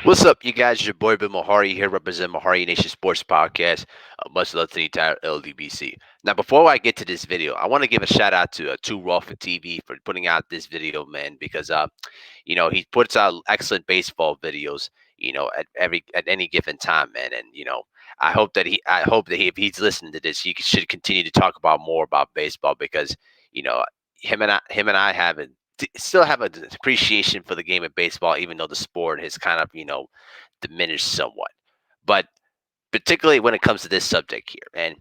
What's up, you guys? Your boy Bill Mahari here, representing Mahari Nation Sports Podcast. Much love to the entire LDBC. Now, before I get to this video, I want to give a shout out to Two Raw for TV for putting out this video, man, because he puts out excellent baseball videos, at any given time, man, and I hope that if he's listening to this, he should continue to talk about more about baseball because you know him and I still have an appreciation for the game of baseball, even though the sport has kind of diminished somewhat. But particularly when it comes to this subject here, and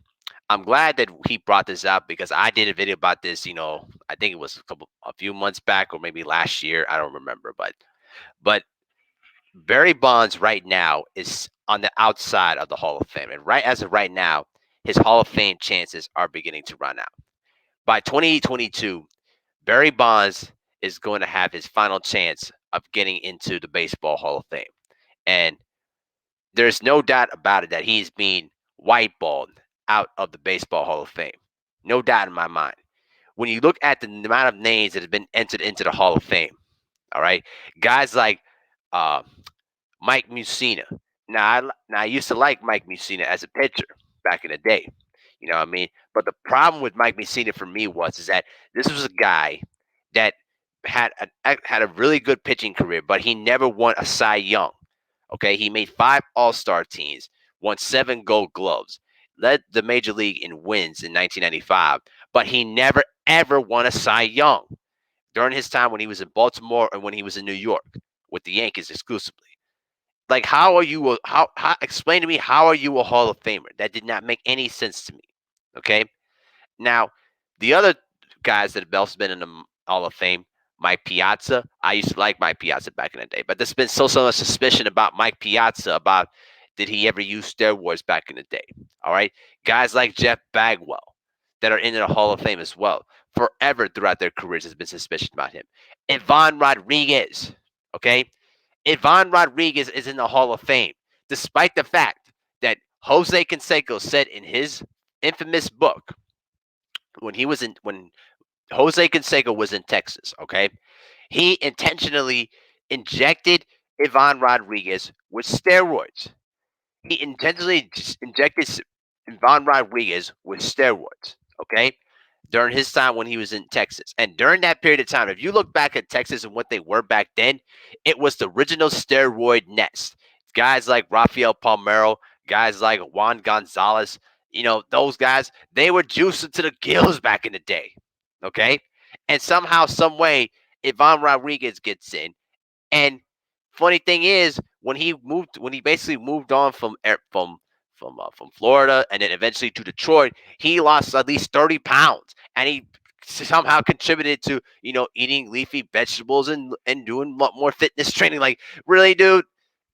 I'm glad that he brought this up because I did a video about this. I think it was a few months back or maybe last year. I don't remember, but Barry Bonds right now is on the outside of the Hall of Fame, and right as of right now, his Hall of Fame chances are beginning to run out. By 2022, Barry Bonds is going to have his final chance of getting into the Baseball Hall of Fame. And there's no doubt about it that he's being whiteballed out of the Baseball Hall of Fame. No doubt in my mind. When you look at the amount of names that have been entered into the Hall of Fame, all right, guys like uh, Mike Mussina. Now I used to like Mike Mussina as a pitcher back in the day. You know what I mean? But the problem with Mike Mussina for me was is that this was a guy that had a really good pitching career, but he never won a Cy Young. Okay, he made 5 All-Star teams, won 7 Gold Gloves, led the major league in wins in 1995, but he never ever won a Cy Young during his time when he was in Baltimore and when he was in New York with the Yankees exclusively. Like, how are you? How? Explain to me, how are you a Hall of Famer? That did not make any sense to me. Okay, now the other guys that have also been in the Hall of Fame, Mike Piazza. I used to like Mike Piazza back in the day, but there's been so much suspicion about Mike Piazza about did he ever use steroids back in the day? All right, guys like Jeff Bagwell that are in the Hall of Fame as well. Forever throughout their careers has been suspicion about him. Ivan Rodriguez. Okay, Ivan Rodriguez is in the Hall of Fame, despite the fact that Jose Canseco said in his infamous book when Jose Canseco was in Texas, okay, he intentionally injected Ivan Rodriguez with steroids. He intentionally injected Ivan Rodriguez with steroids, okay, during his time when he was in Texas. And during that period of time, if you look back at Texas and what they were back then, it was the original steroid nest. Guys like Rafael Palmeiro, guys like Juan Gonzalez, those guys, they were juicing to the gills back in the day, okay? And somehow, some way, Ivan Rodriguez gets in, and funny thing is, when he basically moved on from Florida and then eventually to Detroit, he lost at least 30 pounds, and he somehow contributed to eating leafy vegetables and doing more fitness training. Like, really, dude,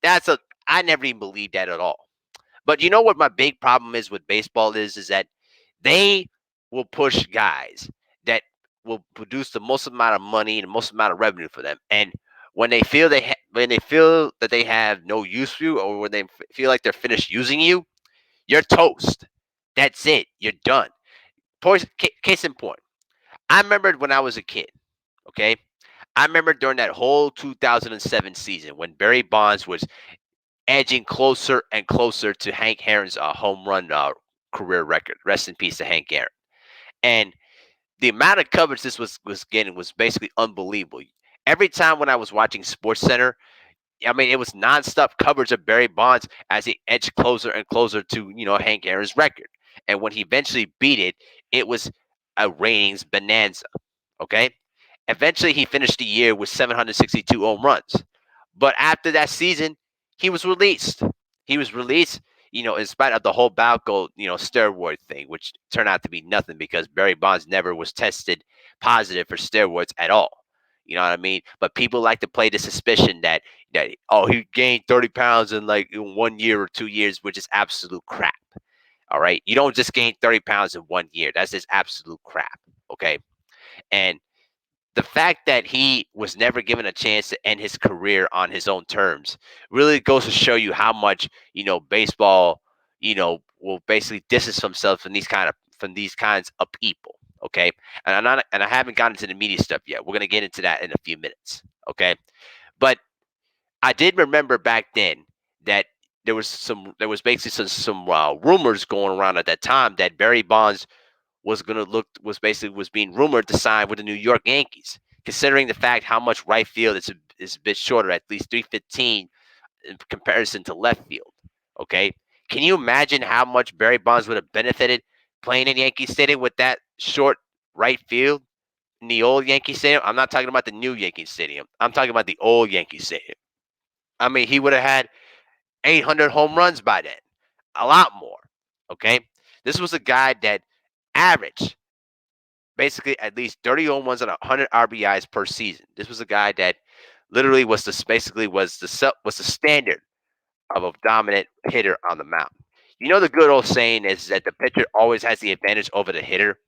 that's a I never even believed that at all. But you know what my big problem is with baseball is that they will push guys that will produce the most amount of money and the most amount of revenue for them. And when they feel that they have no use for you, or when they feel like they're finished using you, you're toast. That's it. You're done. Case in point, I remembered when I was a kid. Okay, I remember during that whole 2007 season when Barry Bonds was edging closer and closer to Hank Aaron's home run career record. Rest in peace to Hank Aaron. And the amount of coverage this was getting was basically unbelievable. Every time when I was watching Sports Center, I mean, it was nonstop coverage of Barry Bonds as he edged closer and closer to Hank Aaron's record. And when he eventually beat it, it was a ratings bonanza. Okay, eventually he finished the year with 762 home runs. But after that season, he was released. He was released, in spite of the whole Balco, steroid thing, which turned out to be nothing because Barry Bonds never was tested positive for steroids at all. You know what I mean? But people like to play the suspicion that he gained 30 pounds in 1 year or 2 years, which is absolute crap. All right, you don't just gain 30 pounds in 1 year. That's just absolute crap. Okay, and the fact that he was never given a chance to end his career on his own terms really goes to show you how much baseball will basically distance himself from these kinds of people. Okay, and I haven't gotten to the media stuff yet. We're gonna get into that in a few minutes. Okay, but I did remember back then that there was basically some rumors going around at that time that Barry Bonds was basically was being rumored to sign with the New York Yankees, considering the fact how much right field is a bit shorter, at least 315 in comparison to left field. Okay, can you imagine how much Barry Bonds would have benefited playing in Yankee Stadium with that short right field in the old Yankee Stadium? I'm not talking about the new Yankee Stadium. I'm talking about the old Yankee Stadium. I mean, he would have had 800 home runs by then, a lot more. Okay, this was a guy that averaged basically at least 30 home runs and 100 RBIs per season. This was a guy that literally was the standard of a dominant hitter on the mound. You know the good old saying is that the pitcher always has the advantage over the hitter.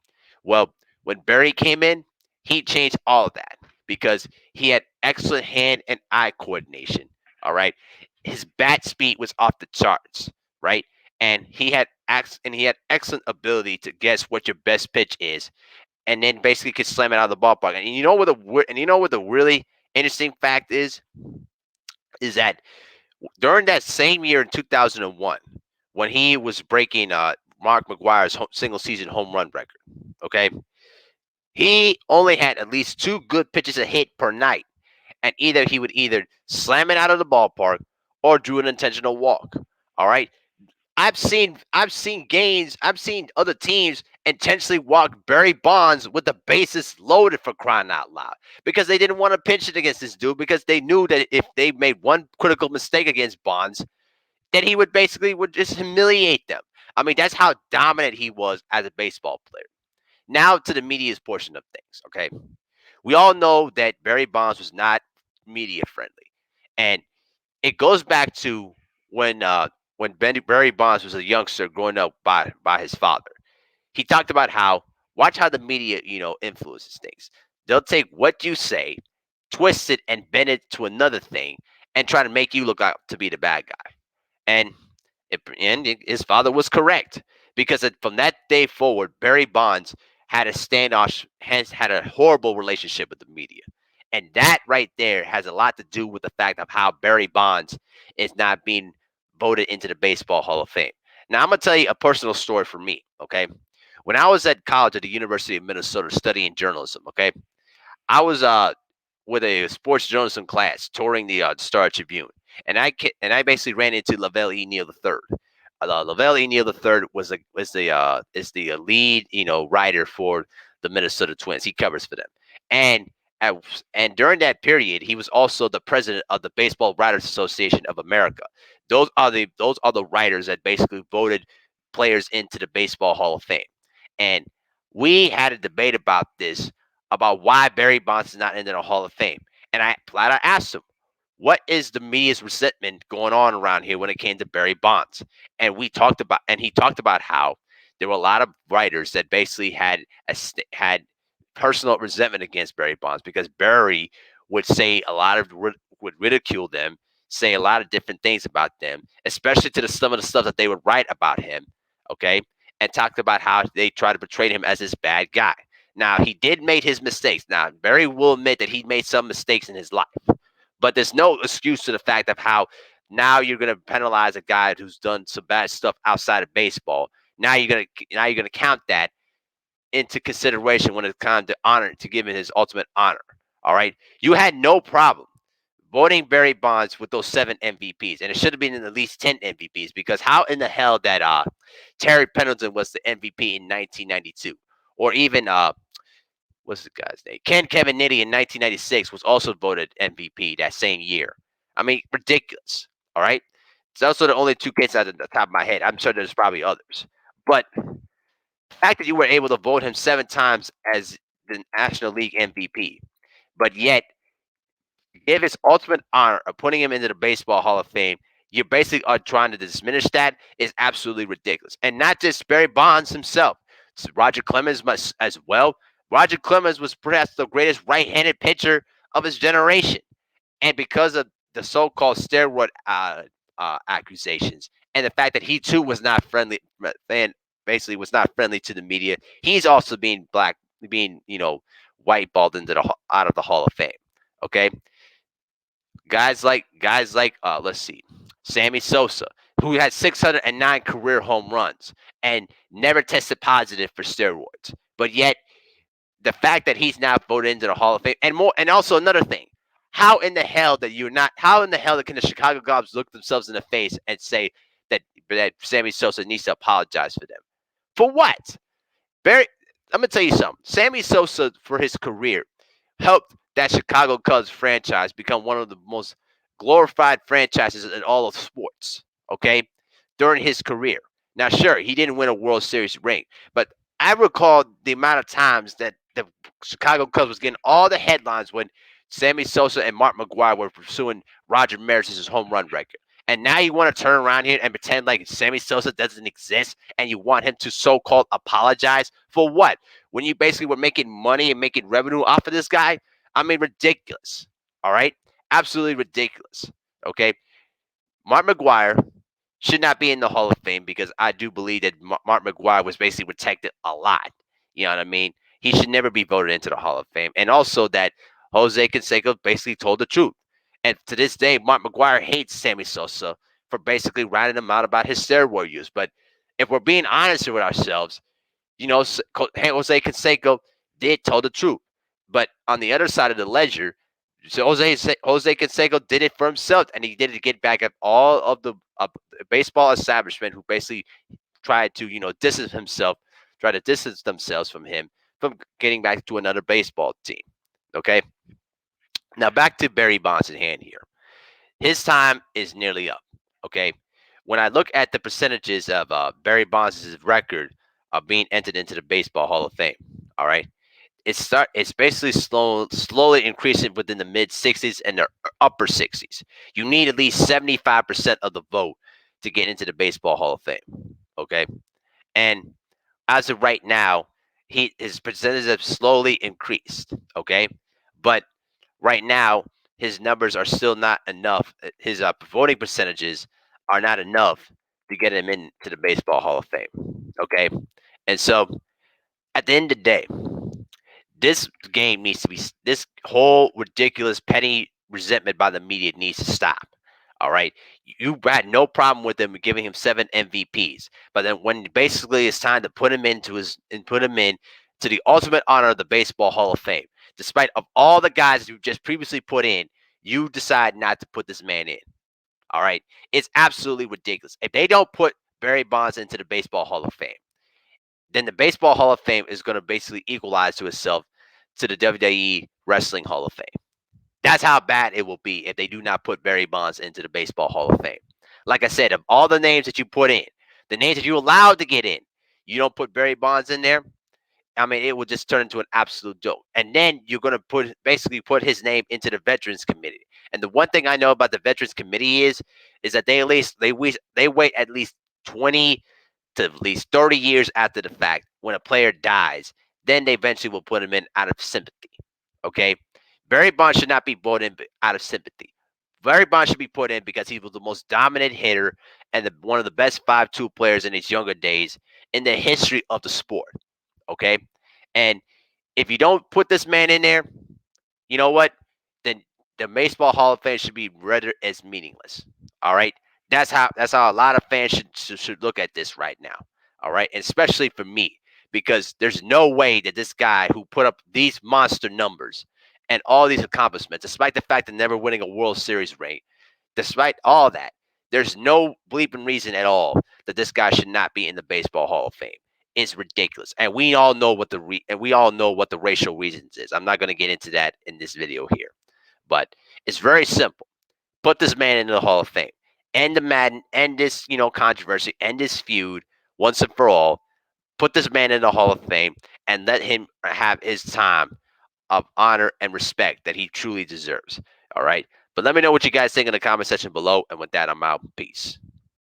Well, when Barry came in, he changed all of that because he had excellent hand and eye coordination. All right, his bat speed was off the charts. Right, and he had excellent ability to guess what your best pitch is, and then basically could slam it out of the ballpark. And you know what the really interesting fact is that during that same year in 2001, when he was breaking Mark McGuire's single season home run record, okay, he only had at least two good pitches a hit per night, and he would either slam it out of the ballpark or do an intentional walk. All right, I've seen other teams intentionally walk Barry Bonds with the bases loaded for crying out loud because they didn't want to pitch it against this dude because they knew that if they made one critical mistake against Bonds, that he would just humiliate them. I mean, that's how dominant he was as a baseball player. Now to the media's portion of things, okay? We all know that Barry Bonds was not media friendly. And it goes back to when Barry Bonds was a youngster growing up by his father. He talked about how watch how the media influences things. They'll take what you say, twist it, and bend it to another thing, and try to make you look out to be the bad guy. And his father was correct because from that day forward, Barry Bonds had a standoff, has had a horrible relationship with the media. And that right there has a lot to do with the fact of how Barry Bonds is not being voted into the Baseball Hall of Fame. Now, I'm going to tell you a personal story for me, okay? When I was at college at the University of Minnesota studying journalism, okay, I was with a sports journalism class touring the Star Tribune, and I basically ran into Lavelle E. Neal III. Lavelle E. Neal III is the lead writer for the Minnesota Twins. He covers for them, and at, and during that period, he was also the president of the Baseball Writers Association of America. Those are the writers that basically voted players into the Baseball Hall of Fame, and we had a debate about this about why Barry Bonds is not in the Hall of Fame. And I flat out asked him, what is the media's resentment going on around here when it came to Barry Bonds? And he talked about how there were a lot of writers that basically had personal resentment against Barry Bonds because Barry would say a lot of would ridicule them, say a lot of different things about them, especially to some of the stuff that they would write about him. Okay, and talked about how they try to portray him as this bad guy. Now, he did make his mistakes. Now, Barry will admit that he made some mistakes in his life, but there's no excuse to the fact of how now you're going to penalize a guy who's done some bad stuff outside of baseball. Now you're going to count that into consideration when it's time to give him his ultimate honor. All right, you had no problem voting Barry Bonds with those 7 MVPs, and it should have been in at least 10 MVPs because how in the hell that Terry Pendleton was the MVP in 1992, or even what's the guy's name? Kevin Nitty in 1996 was also voted MVP that same year. I mean, ridiculous. All right. It's also the only two cases out of the top of my head. I'm sure there's probably others. But the fact that you were able to vote him 7 times as the National League MVP, but yet give his ultimate honor of putting him into the Baseball Hall of Fame, you basically are trying to diminish that is absolutely ridiculous. And not just Barry Bonds himself. Roger Clemens must as well. Roger Clemens was perhaps the greatest right-handed pitcher of his generation. And because of the so-called steroid accusations and the fact that he too was not friendly and basically was not friendly to the media, he's also being white balled into out of the Hall of Fame. Okay, Guys like let's see, Sammy Sosa, who had 609 career home runs and never tested positive for steroids, but yet the fact that he's now voted into the Hall of Fame, and more, and also another thing, how in the hell that you're not? How in the hell can the Chicago Cubs look themselves in the face and say that Sammy Sosa needs to apologize for them? For what? Barry, I'm gonna tell you something. Sammy Sosa, for his career, helped that Chicago Cubs franchise become one of the most glorified franchises in all of sports. Okay, during his career. Now, sure, he didn't win a World Series ring, but I recall the amount of times that the Chicago Cubs was getting all the headlines when Sammy Sosa and Mark McGwire were pursuing Roger Maris's home run record. And now you want to turn around here and pretend like Sammy Sosa doesn't exist and you want him to so-called apologize for what? When you basically were making money and making revenue off of this guy? I mean, ridiculous. All right? Absolutely ridiculous. Okay? Mark McGwire should not be in the Hall of Fame because I do believe that Mark McGwire was basically protected a lot. You know what I mean? He should never be voted into the Hall of Fame. And also that Jose Canseco basically told the truth. And to this day, Mark McGwire hates Sammy Sosa for basically ratting him out about his steroid use. But if we're being honest with ourselves, Jose Canseco did tell the truth. But on the other side of the ledger, so Jose Canseco did it for himself, and he did it to get back at all of the baseball establishment who basically tried to, try to distance themselves from him from getting back to another baseball team. Okay, now back to Barry Bonds in hand here. His time is nearly up. Okay, when I look at the percentages of Barry Bonds' record of being entered into the Baseball Hall of Fame, all right, it's basically slowly increasing within the mid 60s and the upper 60s. You need at least 75% of the vote to get into the Baseball Hall of Fame. Okay, and as of right now, his percentages have slowly increased. Okay, but right now his numbers are still not enough. His voting percentages are not enough to get him into the Baseball Hall of Fame. Okay, and so at the end of the day, this game needs to be, this whole ridiculous petty resentment by the media needs to stop. All right, you had no problem with them giving him 7 MVPs, but then when basically it's time to put him into his and put him in to the ultimate honor of the Baseball Hall of Fame, despite of all the guys you just previously put in, you decide not to put this man in. All right, it's absolutely ridiculous. If they don't put Barry Bonds into the Baseball Hall of Fame, then the Baseball Hall of Fame is going to basically equalize to itself to the WWE Wrestling Hall of Fame. That's how bad it will be if they do not put Barry Bonds into the Baseball Hall of Fame. Like I said, of all the names that you put in, the names that you allowed to get in, you don't put Barry Bonds in there. I mean, it will just turn into an absolute joke. And then you're going to put his name into the Veterans Committee. And the one thing I know about the Veterans Committee is that they wait at least 20 to at least 30 years after the fact when a player dies. Then they eventually will put him in out of sympathy. Okay? Barry Bonds should not be brought in out of sympathy. Barry Bonds should be put in because he was the most dominant hitter and one of the best 5-2 players in his younger days in the history of the sport. Okay? And if you don't put this man in there, you know what? Then the Baseball Hall of Fame should be rendered as meaningless. All right, that's how a lot of fans should look at this right now. All right, and especially for me, because there's no way that this guy who put up these monster numbers and all these accomplishments, despite the fact of never winning a World Series ring, despite all that, there's no bleeping reason at all that this guy should not be in the Baseball Hall of Fame. It's ridiculous, and we all know what the racial reasons is. I'm not going to get into that in this video here, but it's very simple. Put this man into the Hall of Fame. End the Madden. End this controversy. End this feud once and for all. Put this man in the Hall of Fame and let him have his time of honor and respect that he truly deserves. All right. But let me know what you guys think in the comment section below. And with that, I'm out. Peace.